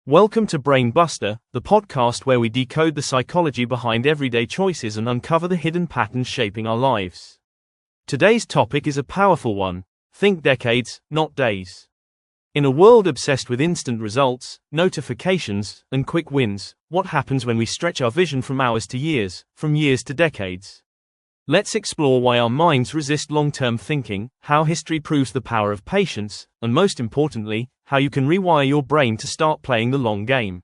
Welcome to Brain Buster, the podcast where we decode the psychology behind everyday choices and uncover the hidden patterns shaping our lives. Today's topic is a powerful one. Think decades, not days. In a world obsessed with instant results, notifications, and quick wins, what happens when we stretch our vision from hours to years, from years to decades? Let's explore why our minds resist long-term thinking, how history proves the power of patience, and most importantly, how you can rewire your brain to start playing the long game.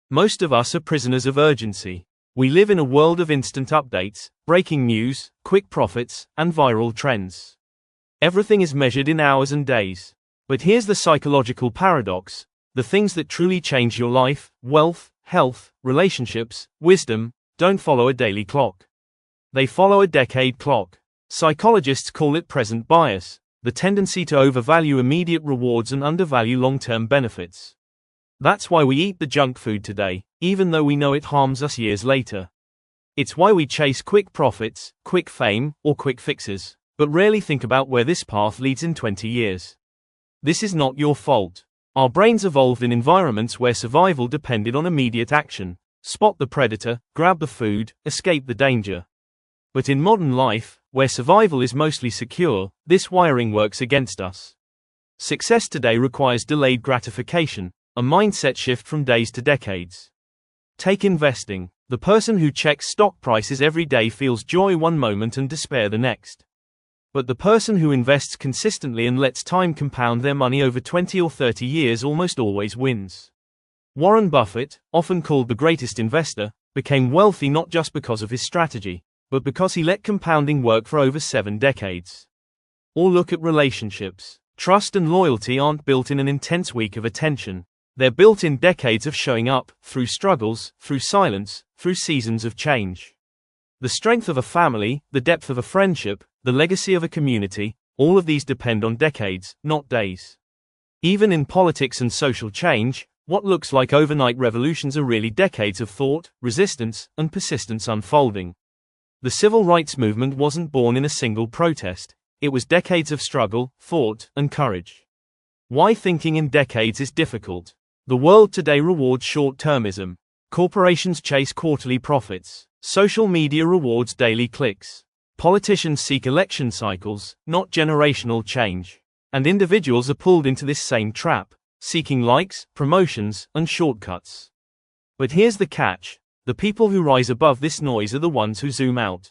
Most of us are prisoners of urgency. We live in a world of instant updates, breaking news, quick profits, and viral trends. Everything is measured in hours and days. But here's the psychological paradox: the things that truly change your life, wealth, health, relationships, wisdom, don't follow a daily clock. They follow a decade clock. Psychologists call it present bias, the tendency to overvalue immediate rewards and undervalue long-term benefits. That's why we eat the junk food today, even though we know it harms us years later. It's why we chase quick profits, quick fame, or quick fixes, but rarely think about where this path leads in 20 years. This is not your fault. Our brains evolved in environments where survival depended on immediate action. Spot the predator, grab the food, escape the danger. But in modern life, where survival is mostly secure, this wiring works against us. Success today requires delayed gratification, a mindset shift from days to decades. Take investing. The person who checks stock prices every day feels joy one moment and despair the next. But the person who invests consistently and lets time compound their money over 20 or 30 years almost always wins. Warren Buffett, often called the greatest investor, became wealthy not just because of his strategy, but because he let compounding work for over 7 decades. Or look at relationships. Trust and loyalty aren't built in an intense week of attention. They're built in decades of showing up, through struggles, through silence, through seasons of change. The strength of a family, the depth of a friendship, the legacy of a community, all of these depend on decades, not days. Even in politics and social change, what looks like overnight revolutions are really decades of thought, resistance, and persistence unfolding. The civil rights movement wasn't born in a single protest. It was decades of struggle, thought, and courage. Why thinking in decades is difficult? The world today rewards short-termism. Corporations chase quarterly profits. Social media rewards daily clicks. Politicians seek election cycles, not generational change. And individuals are pulled into this same trap, seeking likes, promotions, and shortcuts. But here's the catch. The people who rise above this noise are the ones who zoom out.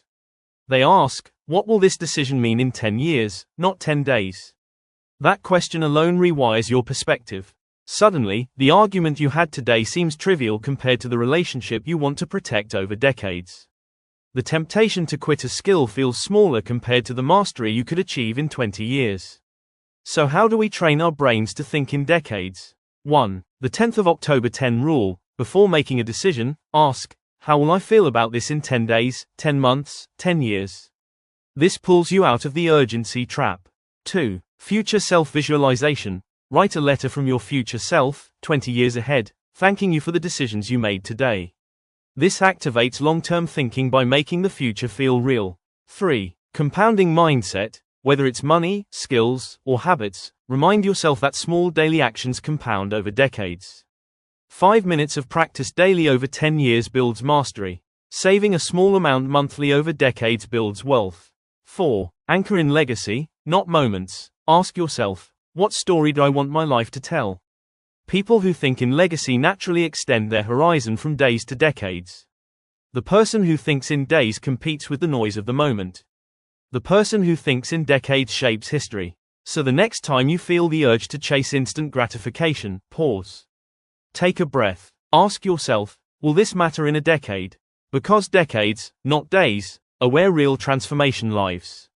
They ask, what will this decision mean in 10 years, not 10 days? That question alone rewires your perspective. Suddenly, the argument you had today seems trivial compared to the relationship you want to protect over decades. The temptation to quit a skill feels smaller compared to the mastery you could achieve in 20 years. So how do we train our brains to think in decades? 1. The 10th of October 10 rule. Before making a decision, ask, how will I feel about this in 10 days, 10 months, 10 years? This pulls you out of the urgency trap. 2. Future self-visualization. Write a letter from your future self, 20 years ahead, thanking you for the decisions you made today. This activates long-term thinking by making the future feel real. 3. Compounding mindset. Whether it's money, skills, or habits, remind yourself that small daily actions compound over decades. 5 minutes of practice daily over 10 years builds mastery. Saving a small amount monthly over decades builds wealth. 4. Anchor in legacy, not moments. Ask yourself, what story do I want my life to tell? People who think in legacy naturally extend their horizon from days to decades. The person who thinks in days competes with the noise of the moment. The person who thinks in decades shapes history. So the next time you feel the urge to chase instant gratification, pause. Take a breath. Ask yourself, will this matter in a decade? Because decades, not days, are where real transformation lives.